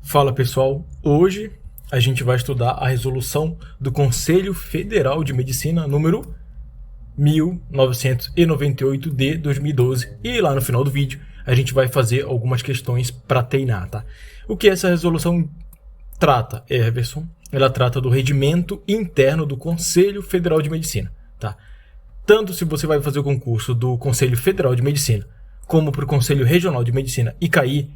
Fala pessoal, hoje a gente vai estudar a resolução do Conselho Federal de Medicina número 1998 de 2012 e lá no final do vídeo a gente vai fazer algumas questões para treinar, tá? O que essa resolução trata, Everson? Ela trata do regimento interno do Conselho Federal de Medicina, tá? Tanto se você vai fazer o concurso do Conselho Federal de Medicina como para o Conselho Regional de Medicina e cair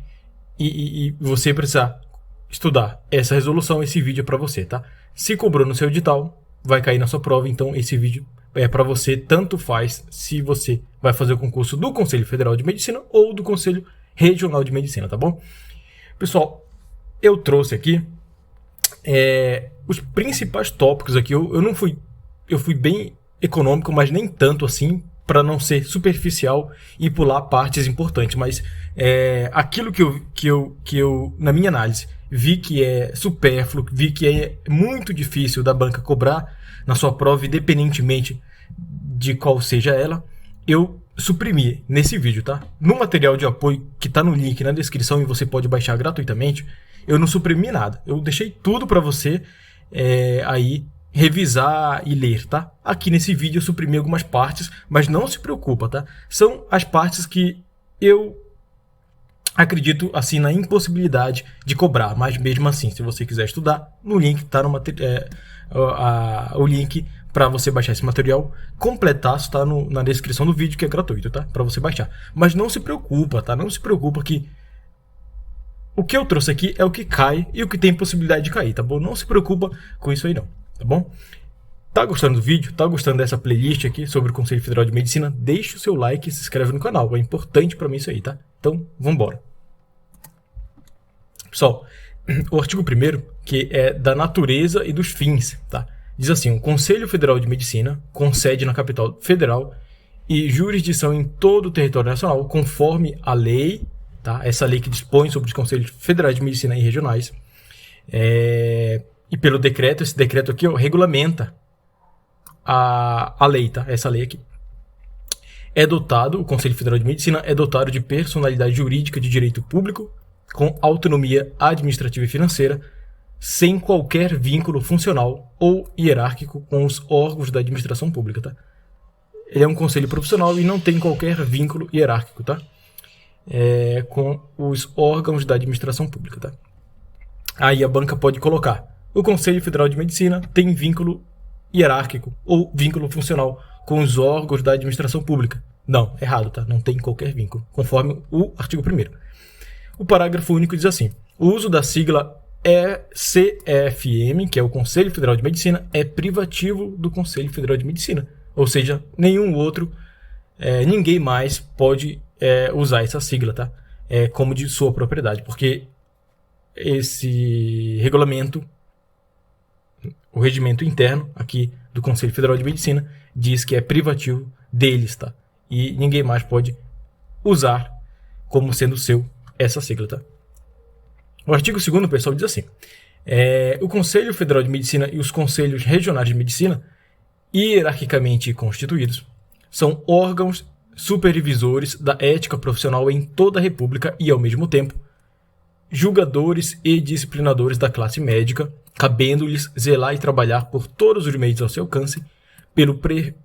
e você precisar estudar essa resolução, esse vídeo é para você, tá? Se cobrou no seu edital, vai cair na sua prova, então esse vídeo é para você, tanto faz se você vai fazer o concurso do Conselho Federal de Medicina ou do Conselho Regional de Medicina, tá bom? Pessoal, eu trouxe aqui os principais tópicos aqui, eu fui bem econômico, mas nem tanto assim, para não ser superficial e pular partes importantes, mas aquilo que eu, na minha análise, vi que é supérfluo, vi que é muito difícil da banca cobrar na sua prova, independentemente de qual seja ela, eu suprimi nesse vídeo, tá? No material de apoio que tá no link na descrição e você pode baixar gratuitamente, eu não suprimi nada, eu deixei tudo para você aí revisar e ler, tá? Aqui nesse vídeo eu suprimi algumas partes, mas não se preocupa, tá? São as partes que eu acredito assim na impossibilidade de cobrar, mas mesmo assim, se você quiser estudar, no link tá o link para você baixar esse material completar, está na descrição do vídeo, que é gratuito, tá? Para você baixar. Mas não se preocupa, tá? Não se preocupa que o que eu trouxe aqui é o que cai e o que tem possibilidade de cair, tá bom? Não se preocupa com isso aí não. Tá bom? Tá gostando do vídeo? Tá gostando dessa playlist aqui sobre o Conselho Federal de Medicina? Deixa o seu like e se inscreve no canal. É importante para mim isso aí, tá? Então, vambora. Pessoal, o artigo 1º, que é da natureza e dos fins, tá? Diz assim: o Conselho Federal de Medicina concede na capital federal e jurisdição em todo o território nacional, conforme a lei, tá? Essa lei que dispõe sobre os Conselhos Federais de Medicina e regionais, e pelo decreto, esse decreto aqui regulamenta a lei, tá? Essa lei aqui. O Conselho Federal de Medicina é dotado de personalidade jurídica de direito público, com autonomia administrativa e financeira, sem qualquer vínculo funcional ou hierárquico com os órgãos da administração pública, tá? Ele é um conselho profissional e não tem qualquer vínculo hierárquico, tá? Com os órgãos da administração pública, tá? Aí a banca pode colocar: o Conselho Federal de Medicina tem vínculo hierárquico ou vínculo funcional com os órgãos da administração pública. Não, errado, tá? Não tem qualquer vínculo, conforme o artigo 1º. O parágrafo único diz assim: o uso da sigla CFM, que é o Conselho Federal de Medicina, é privativo do Conselho Federal de Medicina. Ou seja, nenhum outro, ninguém mais pode usar essa sigla, tá? Como de sua propriedade, porque esse regulamento, o regimento interno aqui do Conselho Federal de Medicina, diz que é privativo deles, tá? E ninguém mais pode usar como sendo seu essa sigla, tá? O artigo 2º, pessoal, diz assim: o Conselho Federal de Medicina e os Conselhos Regionais de Medicina, hierarquicamente constituídos, são órgãos supervisores da ética profissional em toda a República e, ao mesmo tempo, julgadores e disciplinadores da classe médica, cabendo-lhes zelar e trabalhar por todos os meios ao seu alcance, pelo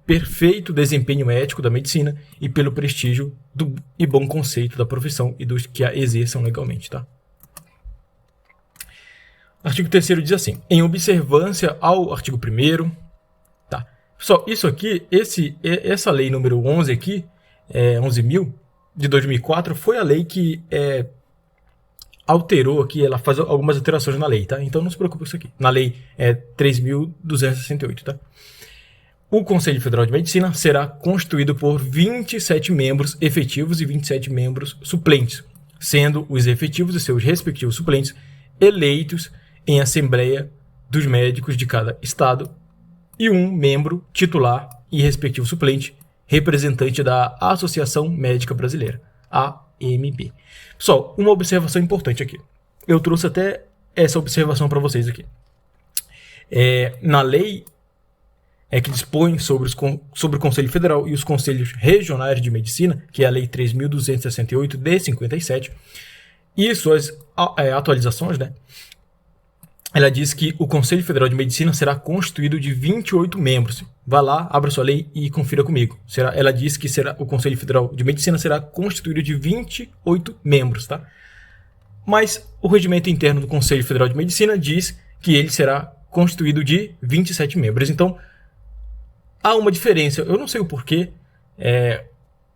perfeito desempenho ético da medicina e pelo prestígio e bom conceito da profissão e dos que a exerçam legalmente, tá? Artigo 3º diz assim: em observância ao artigo 1º, tá? Pessoal, isso aqui, essa lei número 11 aqui, 11.000 de 2004, foi a lei que alterou aqui, ela faz algumas alterações na lei, tá? Então não se preocupe com isso aqui. Na lei 3.268, tá? O Conselho Federal de Medicina será constituído por 27 membros efetivos e 27 membros suplentes, sendo os efetivos e seus respectivos suplentes eleitos em assembleia dos médicos de cada estado e um membro titular e respectivo suplente, representante da Associação Médica Brasileira, AMB. Pessoal, uma observação importante aqui. Eu trouxe até essa observação para vocês aqui. Na lei que dispõe sobre o Conselho Federal e os Conselhos Regionais de Medicina, que é a Lei 3.268 de 57, e suas atualizações, né? Ela diz que o Conselho Federal de Medicina será constituído de 28 membros. Vá lá, abra sua lei e confira comigo. Ela diz que o Conselho Federal de Medicina será constituído de 28 membros, tá? Mas o regimento interno do Conselho Federal de Medicina diz que ele será constituído de 27 membros. Então, há uma diferença. Eu não sei o porquê.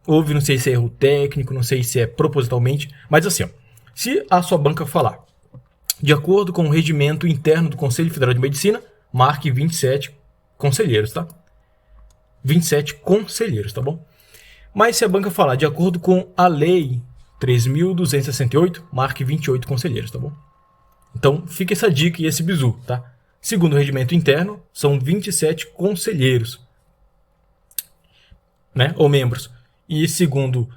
Houve, não sei se é erro técnico, não sei se é propositalmente. Mas assim, ó, se a sua banca falar, de acordo com o regimento interno do Conselho Federal de Medicina, marque 27 conselheiros, tá? 27 conselheiros, tá bom? Mas se a banca falar de acordo com a lei 3.268, marque 28 conselheiros, tá bom? Então, fica essa dica e esse bizu, tá? Segundo o regimento interno, são 27 conselheiros, né? Ou membros. E segundo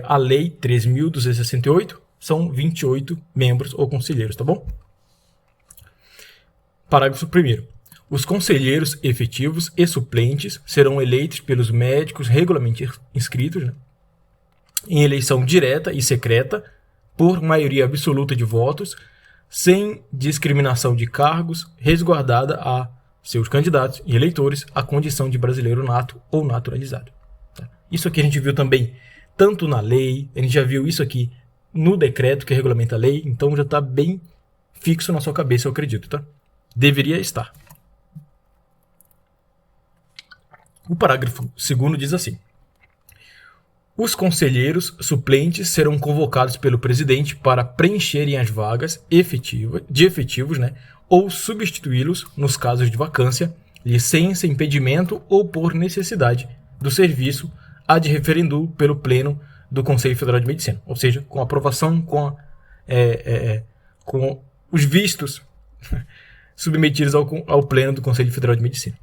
a lei 3.268, são 28 membros ou conselheiros, tá bom? Parágrafo 1º. Os conselheiros efetivos e suplentes serão eleitos pelos médicos regularmente inscritos, né, em eleição direta e secreta, por maioria absoluta de votos, sem discriminação de cargos, resguardada a seus candidatos e eleitores a condição de brasileiro nato ou naturalizado. Tá? Isso aqui a gente viu também tanto na lei, a gente já viu isso aqui no decreto que regulamenta a lei, então já está bem fixo na sua cabeça, eu acredito, tá? Deveria estar. O parágrafo 2º diz assim: os conselheiros suplentes serão convocados pelo presidente para preencherem as vagas de efetivos, né, ou substituí-los nos casos de vacância, licença, impedimento ou por necessidade do serviço ad referendum pelo Pleno do Conselho Federal de Medicina, ou seja, com aprovação, com os vistos submetidos ao Pleno do Conselho Federal de Medicina.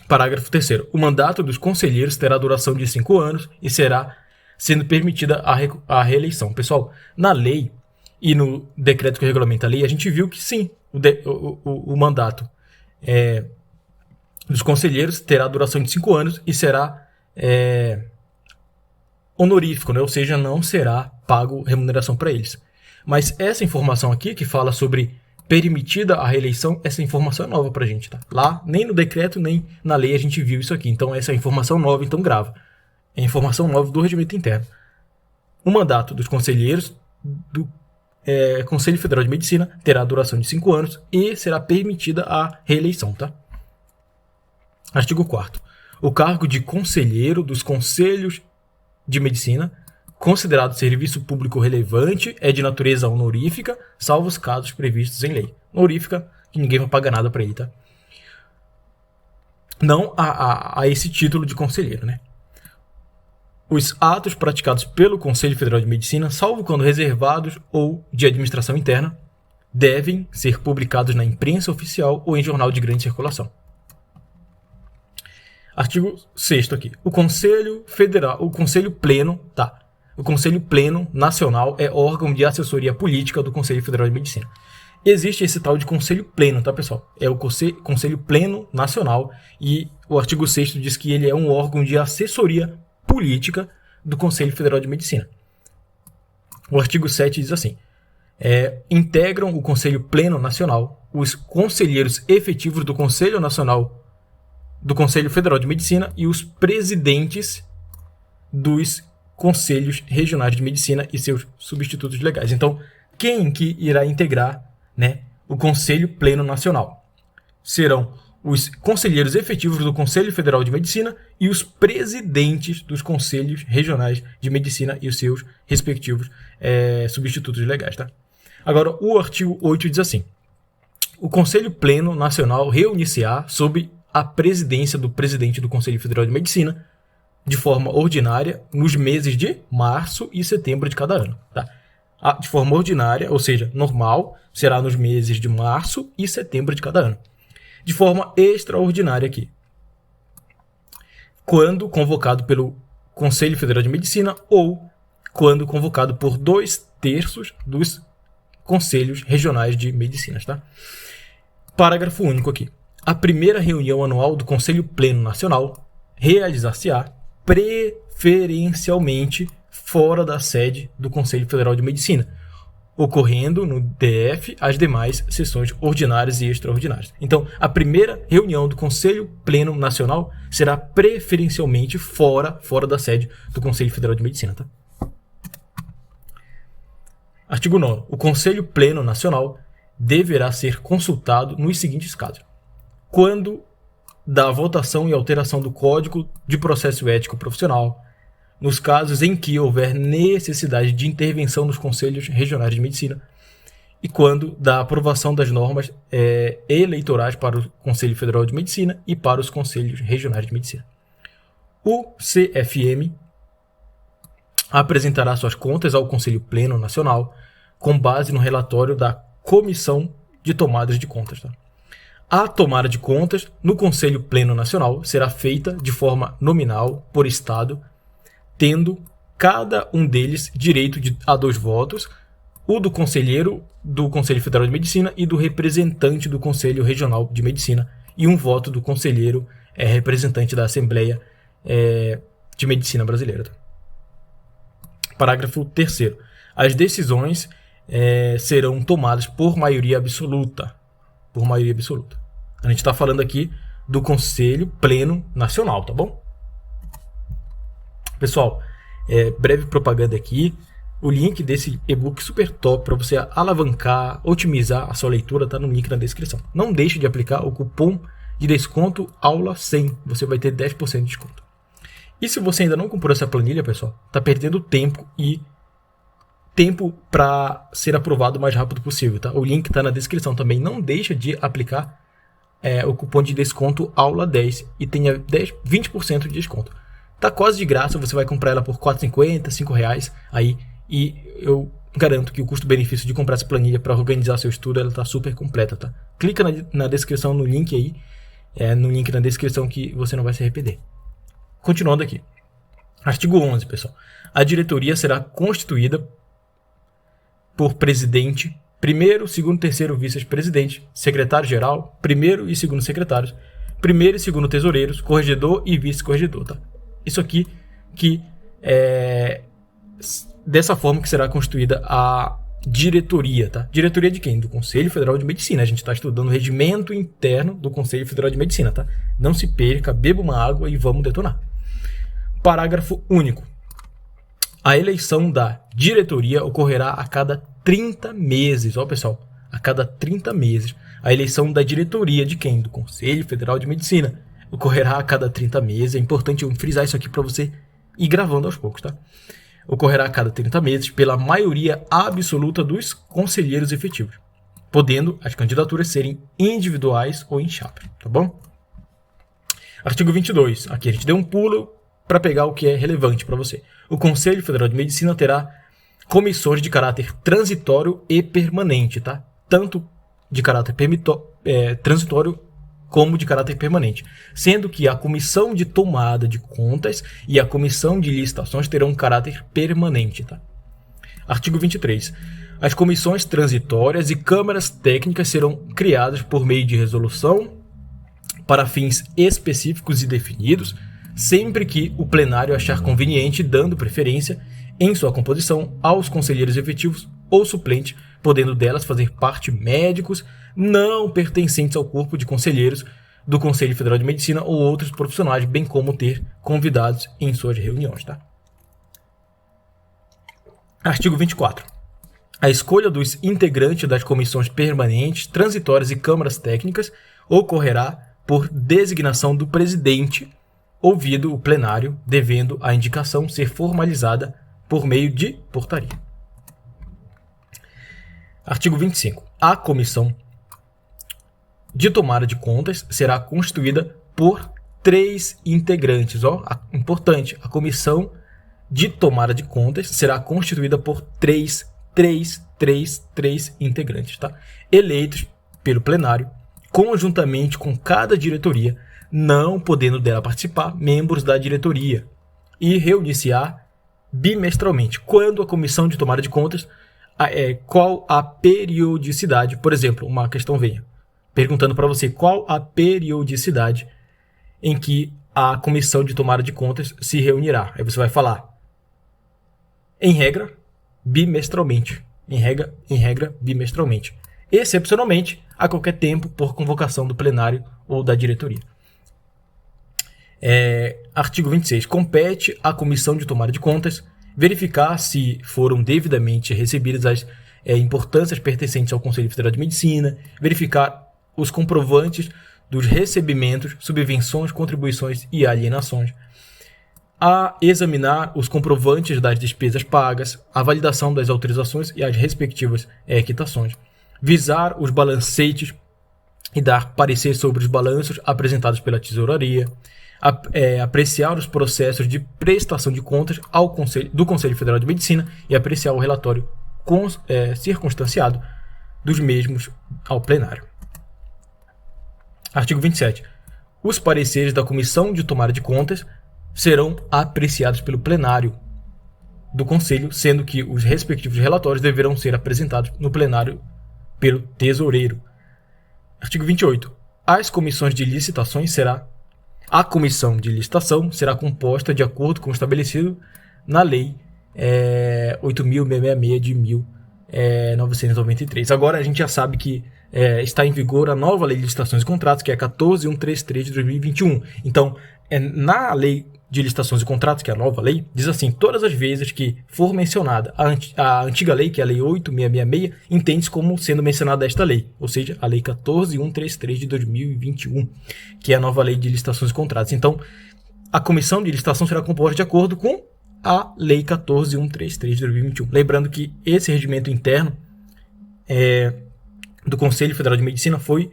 Parágrafo 3º. O mandato dos conselheiros terá duração de 5 anos e será sendo permitida a reeleição. Pessoal, na lei e no decreto que regulamenta a lei, a gente viu que sim, o mandato dos conselheiros terá duração de 5 anos e será honorífico, né? Ou seja, não será pago remuneração para eles. Mas essa informação aqui, que fala sobre permitida a reeleição, essa informação é nova para a gente, tá? Lá, nem no decreto, nem na lei a gente viu isso aqui. Então, essa é informação nova, então grava. É informação nova do regimento interno. O mandato dos conselheiros do Conselho Federal de Medicina terá duração de 5 anos e será permitida a reeleição, tá? Artigo 4º. O cargo de conselheiro dos conselhos de medicina, considerado serviço público relevante, é de natureza honorífica, salvo os casos previstos em lei. Honorífica, que ninguém vai pagar nada para ele, tá? Não a esse título de conselheiro, né? Os atos praticados pelo Conselho Federal de Medicina, salvo quando reservados ou de administração interna, devem ser publicados na imprensa oficial ou em jornal de grande circulação. Artigo 6º aqui. O Conselho Pleno, tá? O Conselho Pleno Nacional é órgão de assessoria política do Conselho Federal de Medicina. Existe esse tal de Conselho Pleno, tá, pessoal? É o Conselho Pleno Nacional e o artigo 6º diz que ele é um órgão de assessoria política do Conselho Federal de Medicina. O artigo 7 diz assim: integram o Conselho Pleno Nacional os conselheiros efetivos do Conselho Nacional do Conselho Federal de Medicina e os presidentes dos conselhos regionais de medicina e seus substitutos legais. Então, quem que irá integrar, né, o Conselho Pleno Nacional? Serão os conselheiros efetivos do Conselho Federal de Medicina e os presidentes dos conselhos regionais de medicina e os seus respectivos substitutos legais, tá? Agora, o artigo 8 diz assim: o Conselho Pleno Nacional reunir-se-á sob a presidência do presidente do Conselho Federal de Medicina, de forma ordinária, nos meses de março e setembro de cada ano. Tá? De forma ordinária, ou seja, normal, será nos meses de março e setembro de cada ano. De forma extraordinária aqui, quando convocado pelo Conselho Federal de Medicina ou quando convocado por 2/3 dos conselhos regionais de medicinas. Tá? Parágrafo único aqui. A primeira reunião anual do Conselho Pleno Nacional realizar-se-á preferencialmente fora da sede do Conselho Federal de Medicina, ocorrendo no DF as demais sessões ordinárias e extraordinárias. Então, a primeira reunião do Conselho Pleno Nacional será preferencialmente fora da sede do Conselho Federal de Medicina. Tá? Artigo 9º. O Conselho Pleno Nacional deverá ser consultado nos seguintes casos. Quando da votação e alteração do Código de Processo Ético Profissional, nos casos em que houver necessidade de intervenção nos Conselhos Regionais de Medicina e quando da aprovação das normas eleitorais para o Conselho Federal de Medicina e para os Conselhos Regionais de Medicina. O CFM apresentará suas contas ao Conselho Pleno Nacional com base no relatório da Comissão de Tomadas de Contas. Tá? A tomada de contas no Conselho Pleno Nacional será feita de forma nominal por Estado, tendo cada um deles direito a 2 votos, o do conselheiro do Conselho Federal de Medicina e do representante do Conselho Regional de Medicina, e 1 voto do conselheiro representante da Assembleia de Medicina Brasileira. Parágrafo 3º. As decisões serão tomadas por maioria absoluta. Por maioria absoluta. A gente está falando aqui do Conselho Pleno Nacional, tá bom? Pessoal, breve propaganda aqui. O link desse e-book super top para você alavancar, otimizar a sua leitura está no link na descrição. Não deixe de aplicar o cupom de desconto AULA100. Você vai ter 10% de desconto. E se você ainda não comprou essa planilha, pessoal, está perdendo tempo para ser aprovado o mais rápido possível. Tá? O link está na descrição também. Não deixe de aplicar o cupom de desconto AULA10 e tenha 20% de desconto. Tá quase de graça, você vai comprar ela por R$ 4,50, R$ 5 aí, e eu garanto que o custo-benefício de comprar essa planilha para organizar seu estudo, ela tá super completa, tá? Clica na descrição, no link aí, no link na descrição que você não vai se arrepender. Continuando aqui. Artigo 11, pessoal. A diretoria será constituída por presidente, primeiro, segundo, terceiro vice-presidente, secretário-geral, primeiro e segundo secretários, primeiro e segundo tesoureiros, corregedor e vice-corregedor, tá? Isso aqui que dessa forma que será constituída a diretoria, tá? Diretoria de quem? Do Conselho Federal de Medicina. A gente está estudando o regimento interno do Conselho Federal de Medicina, tá? Não se perca, beba uma água e vamos detonar. Parágrafo único. A eleição da diretoria ocorrerá a cada 30 meses. Ó, pessoal, a cada 30 meses. A eleição da diretoria de quem? Do Conselho Federal de Medicina. Ocorrerá a cada 30 meses. É importante eu frisar isso aqui para você ir gravando aos poucos, tá? Ocorrerá a cada 30 meses pela maioria absoluta dos conselheiros efetivos, podendo as candidaturas serem individuais ou em chapa, tá bom? Artigo 22. Aqui a gente deu um pulo para pegar o que é relevante para você. O Conselho Federal de Medicina terá comissões de caráter transitório e permanente, tá? Tanto de caráter transitório como de caráter permanente, sendo que a comissão de tomada de contas e a comissão de licitações terão um caráter permanente. Tá? Artigo 23. As comissões transitórias e câmaras técnicas serão criadas por meio de resolução para fins específicos e definidos, sempre que o plenário achar conveniente, dando preferência em sua composição aos conselheiros efetivos ou suplentes, podendo delas fazer parte médicos não pertencentes ao corpo de conselheiros do Conselho Federal de Medicina ou outros profissionais, bem como ter convidados em suas reuniões. Tá? Artigo 24. A escolha dos integrantes das comissões permanentes, transitórias e câmaras técnicas ocorrerá por designação do presidente, ouvido o plenário, devendo a indicação ser formalizada por meio de portaria. Artigo 25. A comissão de tomada de contas será constituída por 3 integrantes. Ó, importante, a comissão de tomada de contas será constituída por 3 integrantes, tá? Eleitos pelo plenário, conjuntamente com cada diretoria, não podendo dela participar membros da diretoria, e reunir-se-á bimestralmente. Quando a comissão de tomada de contas, qual a periodicidade, por exemplo, uma questão venha perguntando para você qual a periodicidade em que a comissão de tomada de contas se reunirá. Aí você vai falar, em regra, bimestralmente. em regra bimestralmente, excepcionalmente a qualquer tempo por convocação do plenário ou da diretoria. Artigo 26. Compete à Comissão de Tomada de Contas verificar se foram devidamente recebidas as importâncias pertencentes ao Conselho Federal de Medicina, verificar os comprovantes dos recebimentos, subvenções, contribuições e alienações, a examinar os comprovantes das despesas pagas, a validação das autorizações e as respectivas quitações, visar os balancetes e dar parecer sobre os balanços apresentados pela tesouraria, apreciar os processos de prestação de contas do Conselho Federal de Medicina e apreciar o relatório circunstanciado dos mesmos ao plenário. Artigo 27. Os pareceres da Comissão de Tomada de Contas serão apreciados pelo plenário do Conselho, sendo que os respectivos relatórios deverão ser apresentados no plenário pelo tesoureiro. Artigo 28. A comissão de licitação será composta de acordo com o estabelecido na Lei 8.666 de 1993. Agora a gente já sabe que está em vigor a nova Lei de Licitações e Contratos, que é 14.133 de 2021. Então, na Lei de Licitações e Contratos, que é a nova lei, diz assim: todas as vezes que for mencionada a antiga lei, que é a Lei 8.666, entende-se como sendo mencionada esta lei, ou seja, a Lei 14.133 de 2021, que é a nova Lei de Licitações e Contratos. Então, a comissão de licitação será composta de acordo com a Lei 14.133 de 2021. Lembrando que esse regimento interno do Conselho Federal de Medicina foi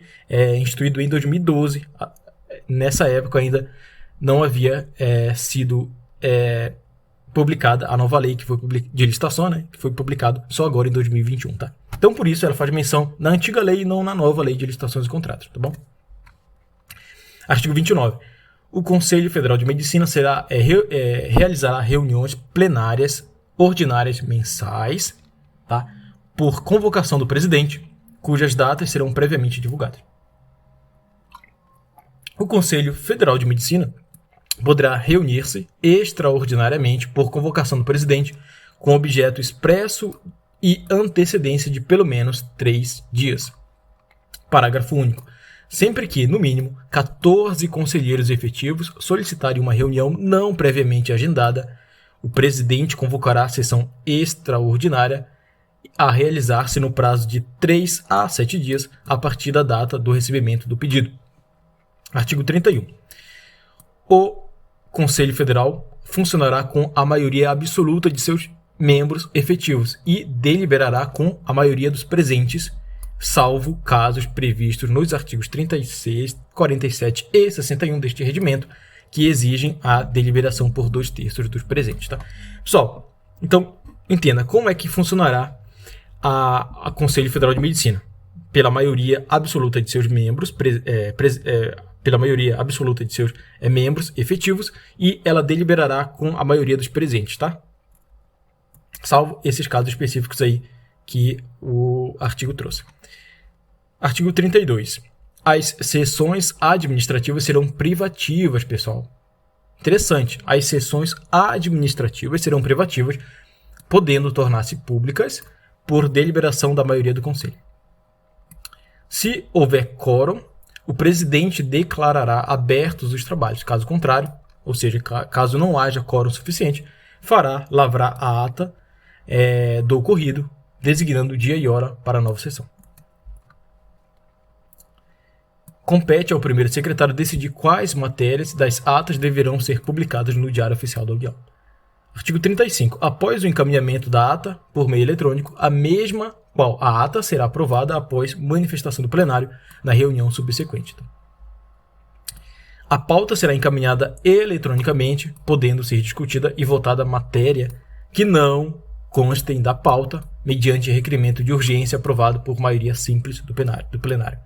instituído em 2012. Nessa época ainda não havia sido publicada a nova lei de licitação, né, que foi publicado só agora em 2021. Tá? Então, por isso, ela faz menção na antiga lei e não na nova Lei de Licitações e Contratos. Tá bom? Artigo 29. O Conselho Federal de Medicina realizará reuniões plenárias ordinárias mensais, tá, por convocação do presidente, cujas datas serão previamente divulgadas. O Conselho Federal de Medicina poderá reunir-se extraordinariamente por convocação do presidente com objeto expresso e antecedência de pelo menos 3 dias. Parágrafo único. Sempre que, no mínimo, 14 conselheiros efetivos solicitarem uma reunião não previamente agendada, o presidente convocará a sessão extraordinária a realizar-se no prazo de 3 a 7 dias a partir da data do recebimento do pedido. Artigo 31. O Conselho Federal funcionará com a maioria absoluta de seus membros efetivos e deliberará com a maioria dos presentes, salvo casos previstos nos artigos 36, 47 e 61 deste regimento, que exigem a deliberação por 2/3 dos presentes. Tá? Pessoal, então, entenda como é que funcionará a Conselho Federal de Medicina. Pela maioria absoluta de seus membros, pela maioria absoluta de seus membros efetivos, e ela deliberará com a maioria dos presentes, tá? Salvo esses casos específicos aí que o artigo trouxe. Artigo 32. As sessões administrativas serão privativas, pessoal. Interessante. As sessões administrativas serão privativas, podendo tornar-se públicas por deliberação da maioria do Conselho. Se houver quórum, o presidente declarará abertos os trabalhos. Caso contrário, ou seja, caso não haja quórum suficiente, fará lavrar a ata do ocorrido, designando dia e hora para a nova sessão. Compete ao primeiro secretário decidir quais matérias das atas deverão ser publicadas no Diário Oficial da União. Artigo 35. Após o encaminhamento da ata por meio eletrônico, a ata será aprovada após manifestação do plenário na reunião subsequente. A pauta será encaminhada eletronicamente, podendo ser discutida e votada matéria que não constem da pauta, mediante requerimento de urgência aprovado por maioria simples do plenário.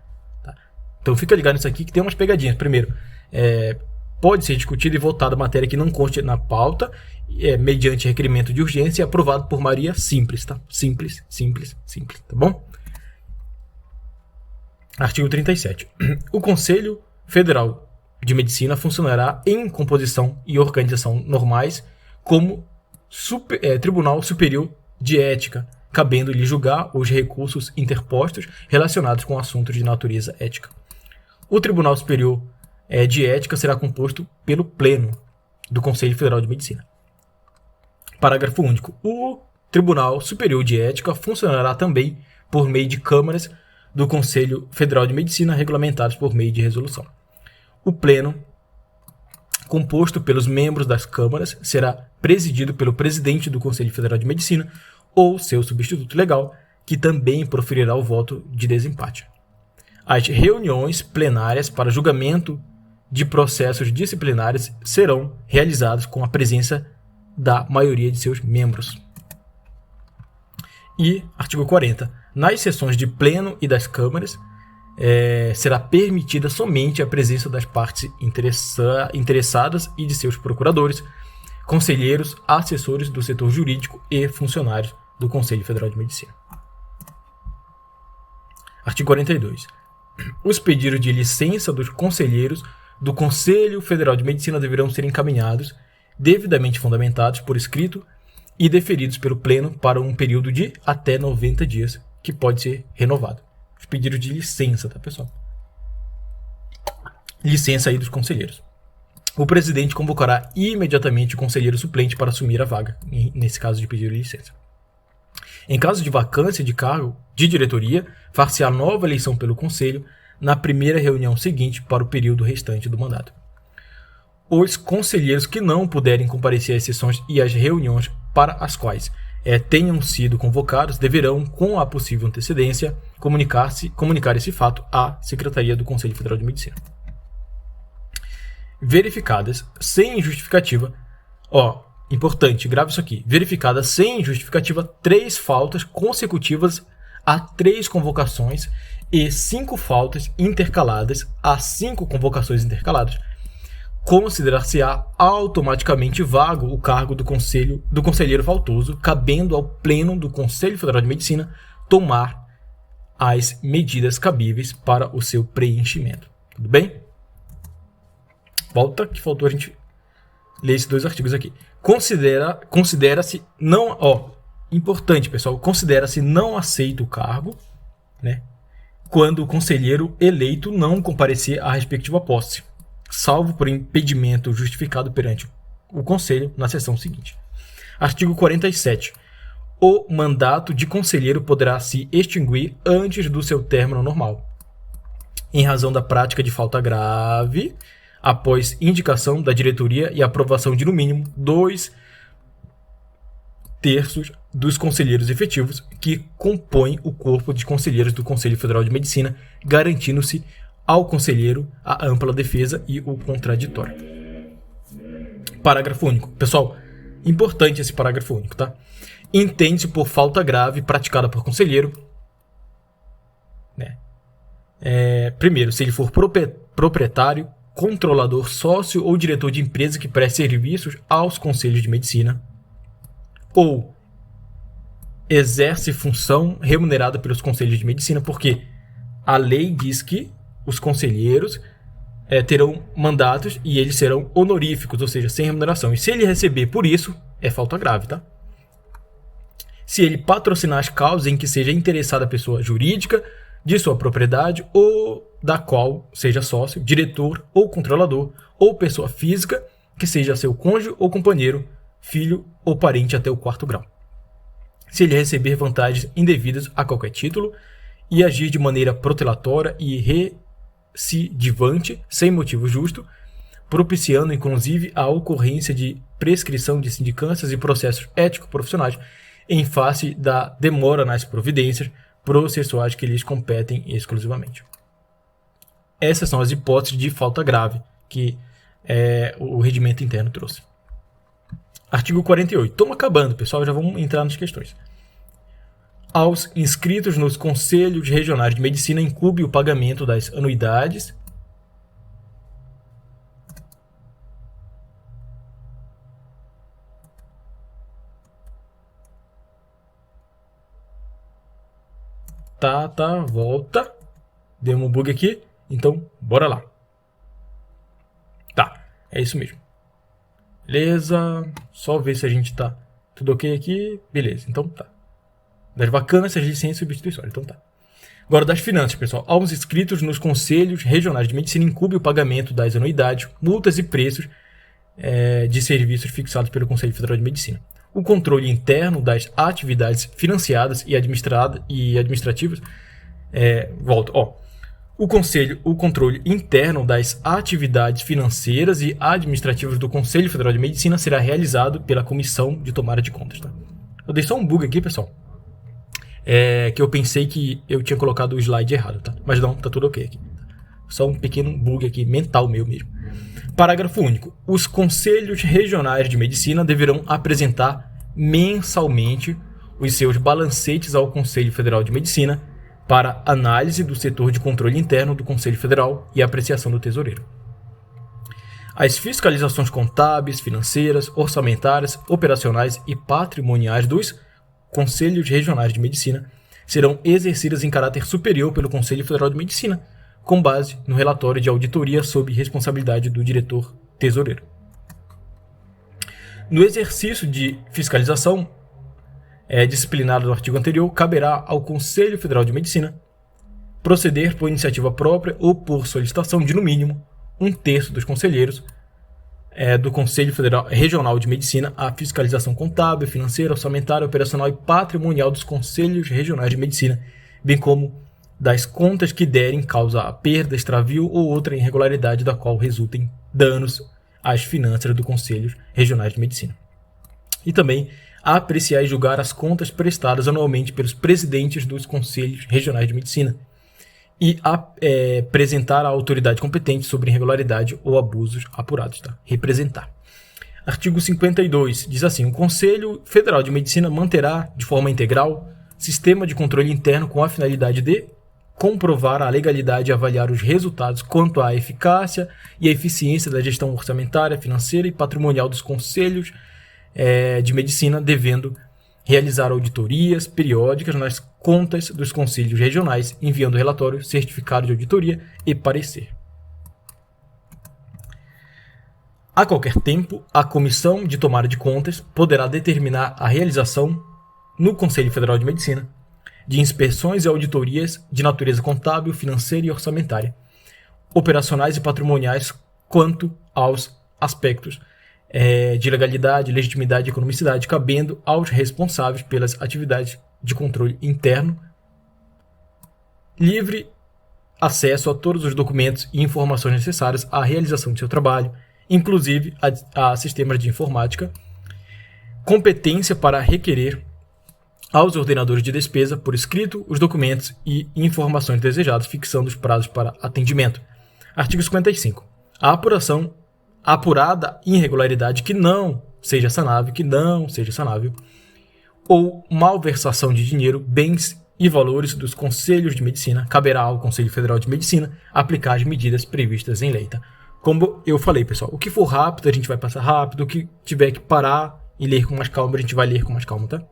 Tá? Então fica ligado nisso aqui que tem umas pegadinhas. Primeiro, pode ser discutida e votada matéria que não conste na pauta, mediante requerimento de urgência e aprovado por maioria simples, tá? Simples, tá bom? Artigo 37. O Conselho Federal de Medicina funcionará em composição e organização normais como Tribunal Superior de Ética, cabendo-lhe julgar os recursos interpostos relacionados com assuntos de natureza ética. O Tribunal Superior de Ética será composto pelo Pleno do Conselho Federal de Medicina. Parágrafo único. O Tribunal Superior de Ética funcionará também por meio de câmaras do Conselho Federal de Medicina regulamentadas por meio de resolução. O Pleno, composto pelos membros das câmaras, será presidido pelo presidente do Conselho Federal de Medicina ou seu substituto legal, que também proferirá o voto de desempate. As reuniões plenárias para julgamento de processos disciplinares serão realizadas com a presença da maioria de seus membros. E, artigo 40. Nas sessões de pleno e das câmaras, será permitida somente a presença das partes interessadas e de seus procuradores, conselheiros, assessores do setor jurídico e funcionários do Conselho Federal de Medicina. Artigo 42. Os pedidos de licença dos conselheiros do Conselho Federal de Medicina deverão ser encaminhados, devidamente fundamentados por escrito e deferidos pelo Pleno para um período de até 90 dias, que pode ser renovado. Os pedidos de licença, tá, pessoal? Licença aí dos conselheiros. O presidente convocará imediatamente o conselheiro suplente para assumir a vaga, nesse caso de pedido de licença. Em caso de vacância de cargo de diretoria, far-se-á nova eleição pelo Conselho na primeira reunião seguinte para o período restante do mandato. Os conselheiros que não puderem comparecer às sessões e às reuniões para as quais tenham sido convocados deverão, com a possível antecedência, comunicar esse fato à Secretaria do Conselho Federal de Medicina. Verificadas sem justificativa, importante, grave isso aqui, verificadas sem justificativa 3 faltas consecutivas a 3 convocações e 5 faltas intercaladas a 5 convocações intercaladas, considerar-se-á automaticamente vago o cargo do conselheiro faltoso, cabendo ao Pleno do Conselho Federal de Medicina tomar as medidas cabíveis para o seu preenchimento. Tudo bem? Volta, que faltou a gente ler esses 2 artigos aqui. Considera-se não... importante, pessoal. Considera-se não aceito o cargo, né, quando o conselheiro eleito não comparecer à respectiva posse, salvo por impedimento justificado perante o Conselho na sessão seguinte. Artigo 47. O mandato de conselheiro poderá se extinguir antes do seu término normal, em razão da prática de falta grave, após indicação da diretoria e aprovação de, no mínimo, 2/3 dos conselheiros efetivos que compõem o corpo de conselheiros do Conselho Federal de Medicina, garantindo-se ao conselheiro a ampla defesa e o contraditório. Parágrafo único. Pessoal, importante esse parágrafo único, tá? Entende-se por falta grave praticada por conselheiro, né? Primeiro, se ele for proprietário, controlador, sócio ou diretor de empresa que preste serviços aos conselhos de medicina, ou exerce função remunerada pelos conselhos de medicina, porque a lei diz que os conselheiros terão mandatos e eles serão honoríficos, ou seja, sem remuneração. E se ele receber por isso, é falta grave, tá? Se ele patrocinar as causas em que seja interessada a pessoa jurídica de sua propriedade ou da qual seja sócio, diretor ou controlador, ou pessoa física que seja seu cônjuge ou companheiro, filho ou parente até o 4º grau. Se ele receber vantagens indevidas a qualquer título e agir de maneira protelatória e recidivante, sem motivo justo, propiciando inclusive a ocorrência de prescrição de sindicâncias e processos ético-profissionais em face da demora nas providências processuais que lhes competem exclusivamente. Essas são as hipóteses de falta grave que o regimento interno trouxe. Artigo 48. Estamos acabando, pessoal, já vamos entrar nas questões. Aos inscritos nos Conselhos Regionais de Medicina incumbe o pagamento das anuidades volta. Deu um bug aqui, então bora lá. Tá, é isso mesmo. Beleza, só ver se a gente tá tudo ok aqui. Beleza, então tá. das vacâncias, licenças e substituições. Então tá. Agora das finanças, pessoal. Aos inscritos nos conselhos regionais de medicina incumbe o pagamento das anuidades, multas e preços de serviços fixados pelo Conselho Federal de Medicina. O controle interno das atividades financiadas e administrativas. O controle interno das atividades financeiras e administrativas do Conselho Federal de Medicina será realizado pela Comissão de Tomada de Contas. Tá? Eu dei só um bug aqui, pessoal. Que eu pensei que eu tinha colocado o slide errado, tá? Mas não, tá tudo ok aqui. Só um pequeno bug aqui, mental meu mesmo. Parágrafo único. Os Conselhos Regionais de Medicina deverão apresentar mensalmente os seus balancetes ao Conselho Federal de Medicina para análise do setor de controle interno do Conselho Federal e apreciação do tesoureiro. As fiscalizações contábeis, financeiras, orçamentárias, operacionais e patrimoniais dos Conselhos Regionais de Medicina serão exercidas em caráter superior pelo Conselho Federal de Medicina, com base no relatório de auditoria sob responsabilidade do diretor tesoureiro. No exercício de fiscalização disciplinado no artigo anterior, caberá ao Conselho Federal de Medicina proceder por iniciativa própria ou por solicitação de, no mínimo, 1/3 dos conselheiros do Conselho Federal Regional de Medicina à fiscalização contábil, financeira, orçamentária, operacional e patrimonial dos Conselhos Regionais de Medicina, bem como das contas que derem causa a perda, extravio ou outra irregularidade da qual resultem danos às finanças do Conselhos Regionais de Medicina. E também apreciar e julgar as contas prestadas anualmente pelos presidentes dos Conselhos Regionais de Medicina e apresentar à autoridade competente sobre irregularidade ou abusos apurados. Tá? Representar. Artigo 52 diz assim: o Conselho Federal de Medicina manterá de forma integral sistema de controle interno com a finalidade de comprovar a legalidade e avaliar os resultados quanto à eficácia e a eficiência da gestão orçamentária, financeira e patrimonial dos conselhos de medicina, devendo realizar auditorias periódicas nas contas dos conselhos regionais, enviando relatório, certificado de auditoria e parecer. A qualquer tempo, a Comissão de Tomada de Contas poderá determinar a realização, no Conselho Federal de Medicina, de inspeções e auditorias de natureza contábil, financeira e orçamentária, operacionais e patrimoniais quanto aos aspectos de legalidade, legitimidade e economicidade, cabendo aos responsáveis pelas atividades de controle interno livre acesso a todos os documentos e informações necessárias à realização de seu trabalho, inclusive a sistemas de informática, competência para requerer aos ordenadores de despesa por escrito os documentos e informações desejadas, fixando os prazos para atendimento. Artigo 55. A apurada irregularidade que não seja sanável, ou malversação de dinheiro, bens e valores dos conselhos de medicina, caberá ao Conselho Federal de Medicina aplicar as medidas previstas em lei. Tá? Como eu falei, pessoal, o que for rápido a gente vai passar rápido, o que tiver que parar e ler com mais calma, a gente vai ler com mais calma, tá?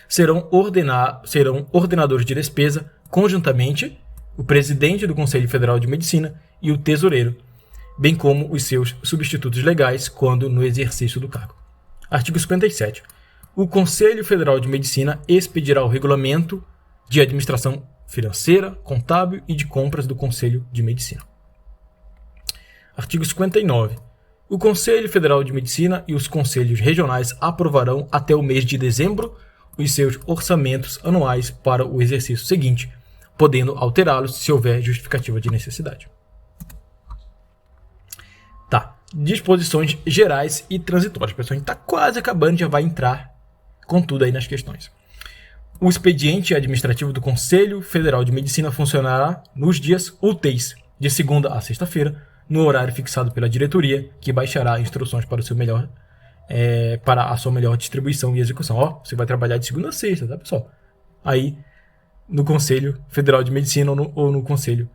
Serão ordenadores de despesa conjuntamente o presidente do Conselho Federal de Medicina e o tesoureiro, bem como os seus substitutos legais quando no exercício do cargo. Artigo 57. O Conselho Federal de Medicina expedirá o regulamento de administração financeira, contábil e de compras do Conselho de Medicina. Artigo 59. O Conselho Federal de Medicina e os conselhos regionais aprovarão até o mês de dezembro os seus orçamentos anuais para o exercício seguinte, podendo alterá-los se houver justificativa de necessidade. Tá. Disposições gerais e transitórias. Pessoal, a gente está quase acabando, já vai entrar com tudo aí nas questões. O expediente administrativo do Conselho Federal de Medicina funcionará nos dias úteis, de segunda a sexta-feira, no horário fixado pela diretoria, que baixará instruções para para a sua melhor distribuição e execução. Você vai trabalhar de segunda a sexta, tá, pessoal? Aí, no Conselho Federal de Medicina ou no Conselho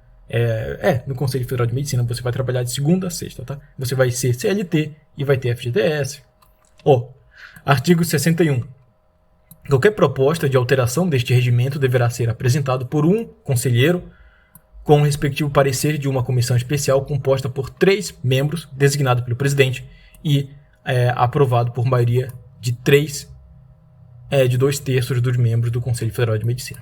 no Conselho Federal de Medicina, você vai trabalhar de segunda a sexta, tá? Você vai ser CLT e vai ter FGTS. Artigo 61. Qualquer proposta de alteração deste regimento deverá ser apresentado por um conselheiro com o respectivo parecer de uma comissão especial composta por 3 membros, designado pelo presidente e aprovado por maioria de 3 de 2/3 dos membros do Conselho Federal de Medicina.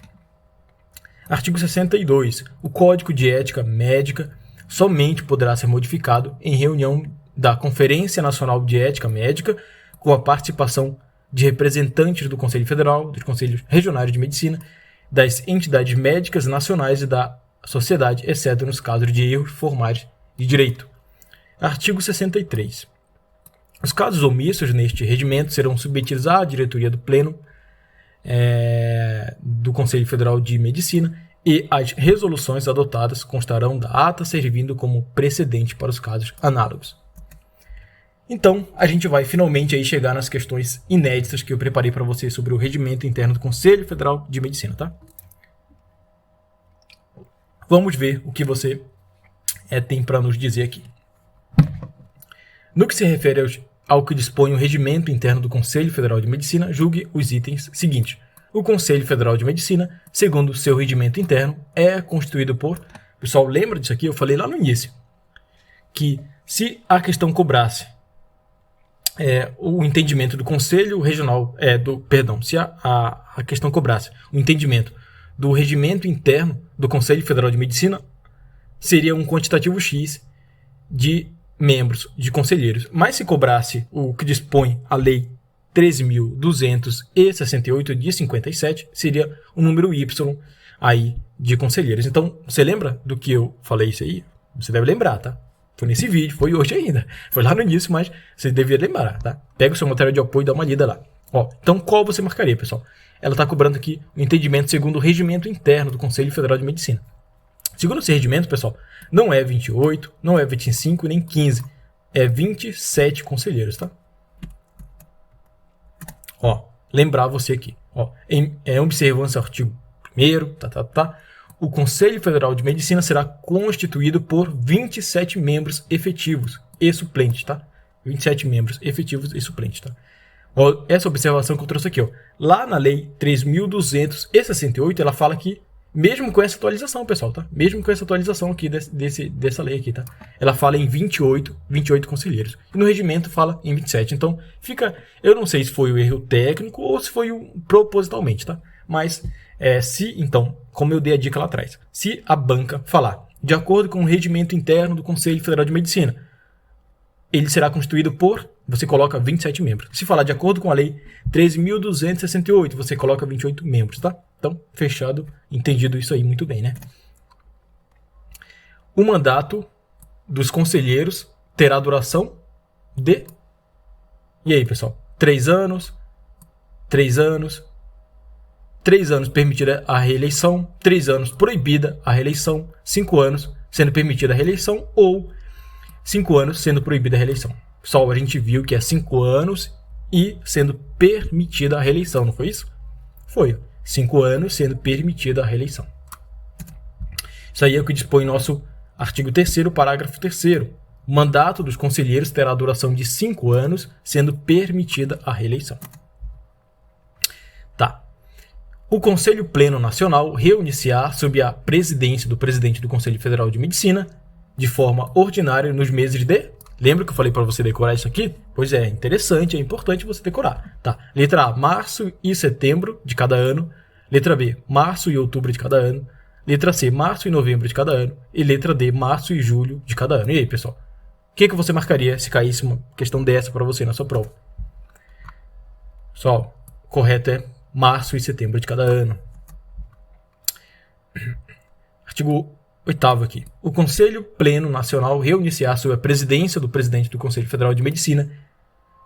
Artigo 62. O Código de Ética Médica somente poderá ser modificado em reunião da Conferência Nacional de Ética Médica, com a participação de representantes do Conselho Federal, dos Conselhos Regionais de Medicina, das entidades médicas nacionais e da sociedade, exceto nos casos de erros formais de direito. Artigo 63. Os casos omissos neste regimento serão submetidos à diretoria do Pleno do Conselho Federal de Medicina e as resoluções adotadas constarão da ata servindo como precedente para os casos análogos. Então, a gente vai finalmente aí chegar nas questões inéditas que eu preparei para você sobre o regimento interno do Conselho Federal de Medicina, tá? Vamos ver o que você tem para nos dizer aqui. No que se refere ao que dispõe o regimento interno do Conselho Federal de Medicina, julgue os itens seguintes. O Conselho Federal de Medicina, segundo seu regimento interno, é constituído por... Pessoal, lembra disso aqui? Eu falei lá no início. Que se a questão cobrasse o entendimento do Conselho Regional... se a questão cobrasse o entendimento do regimento interno do Conselho Federal de Medicina, seria um quantitativo X de membros de conselheiros. Mas se cobrasse o que dispõe a Lei 13.268 de 57, seria um número Y aí de conselheiros. Então, você lembra do que eu falei isso aí? Você deve lembrar, tá? Foi nesse vídeo, foi hoje ainda. Foi lá no início, mas você deveria lembrar, tá? Pega o seu material de apoio e dá uma lida lá. Então, qual você marcaria, pessoal? Ela está cobrando aqui o entendimento segundo o regimento interno do Conselho Federal de Medicina. Segundo esse regimento, pessoal, não é 28, não é 25, nem 15. É 27 conselheiros, tá? Lembrar você aqui. Em observância ao artigo 1º, o Conselho Federal de Medicina será constituído por 27 membros efetivos e suplentes, tá? 27 membros efetivos e suplentes, tá? Essa observação que eu trouxe aqui, lá na Lei 3.268, ela fala que mesmo com essa atualização, pessoal, tá? Mesmo com essa atualização aqui dessa lei aqui, tá? Ela fala em 28 conselheiros. E no regimento fala em 27. Então, eu não sei se foi um erro técnico ou se foi propositalmente, tá? Mas, então, como eu dei a dica lá atrás, se a banca falar, de acordo com o regimento interno do Conselho Federal de Medicina, ele será constituído por, você coloca 27 membros. Se falar de acordo com a Lei 13.268, você coloca 28 membros, tá? Então, fechado, entendido isso aí muito bem, né? O mandato dos conselheiros terá duração de... E aí, pessoal? 3 anos, 3 anos, 3 anos permitida a reeleição, 3 anos proibida a reeleição, 5 anos sendo permitida a reeleição ou 5 anos sendo proibida a reeleição. Pessoal, a gente viu que é 5 anos e sendo permitida a reeleição, não foi isso? Foi. 5 anos sendo permitida a reeleição. Isso aí é o que dispõe nosso artigo 3º, parágrafo 3º. O mandato dos conselheiros terá duração de 5 anos, sendo permitida a reeleição. Tá. O Conselho Pleno Nacional reunir-se-á sob a presidência do presidente do Conselho Federal de Medicina, de forma ordinária nos meses de... Lembra que eu falei para você decorar isso aqui? Pois é, interessante, é importante você decorar. Tá. Letra A, março e setembro de cada ano. Letra B, março e outubro de cada ano. Letra C, março e novembro de cada ano. E letra D, março e julho de cada ano. E aí, pessoal? O que você marcaria se caísse uma questão dessa para você na sua prova? Pessoal, correto é março e setembro de cada ano. Artigo 8º aqui. O Conselho Pleno Nacional reunir-se-á sob a presidência do presidente do Conselho Federal de Medicina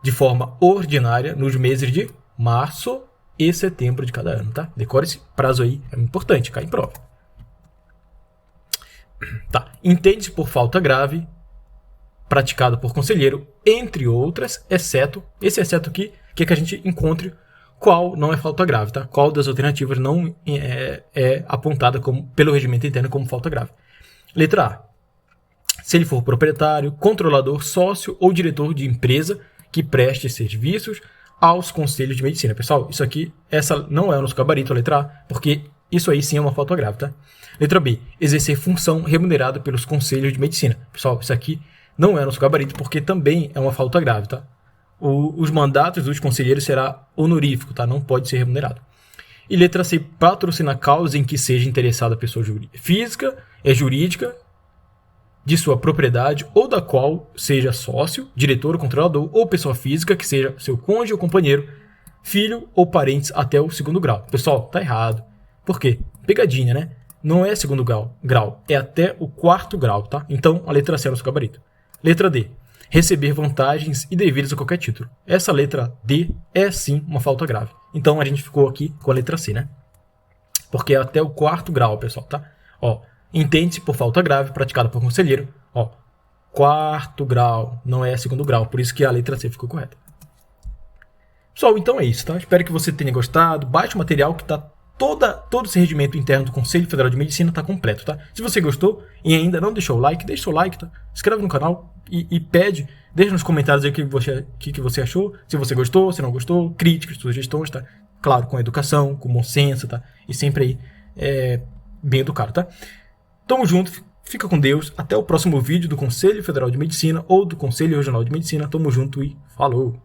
de forma ordinária nos meses de março e setembro de cada ano, tá? Decore esse prazo aí, é importante, cai em prova. Tá. Entende-se por falta grave praticada por conselheiro, entre outras, exceto, esse exceto aqui, que é que a gente encontre qual não é falta grave, tá? Qual das alternativas não é apontada pelo regimento interno como falta grave. Letra A. Se ele for proprietário, controlador, sócio ou diretor de empresa que preste serviços aos conselhos de medicina. Pessoal, isso aqui, essa não é o nosso gabarito, a letra A, porque isso aí sim é uma falta grave, tá? Letra B. Exercer função remunerada pelos conselhos de medicina. Pessoal, isso aqui não é o nosso gabarito, porque também é uma falta grave, tá? os mandatos dos conselheiros será honorífico, tá? Não pode ser remunerado. E letra C, patrocina causa em que seja interessada a pessoa física, jurídica, de sua propriedade ou da qual seja sócio, diretor ou controlador, ou pessoa física que seja seu cônjuge ou companheiro, filho ou parentes até o 2º grau. Pessoal, tá errado. Por quê? Pegadinha, né? Não é 2º grau, é até o 4º grau, tá? Então, a letra C é o nosso gabarito. Letra D, receber vantagens e deveres a qualquer título. Essa letra D é sim uma falta grave. Então, a gente ficou aqui com a letra C, né? Porque é até o 4º grau, pessoal, tá? Ó, entende-se por falta grave praticada por conselheiro. Ó, 4º grau, não é 2º grau. Por isso que a letra C ficou correta. Pessoal, então é isso, tá? Espero que você tenha gostado. Baixe o material que tá todo esse regimento interno do Conselho Federal de Medicina tá completo, tá? Se você gostou e ainda não deixou o like, deixa o like, tá? Se inscreve no canal e pede, deixa nos comentários aí o que você achou, se você gostou, se não gostou, críticas, sugestões, tá? Claro, com educação, com bom senso, tá? E sempre aí, bem educado, tá? Tamo junto, fica com Deus, até o próximo vídeo do Conselho Federal de Medicina ou do Conselho Regional de Medicina. Tamo junto e falou!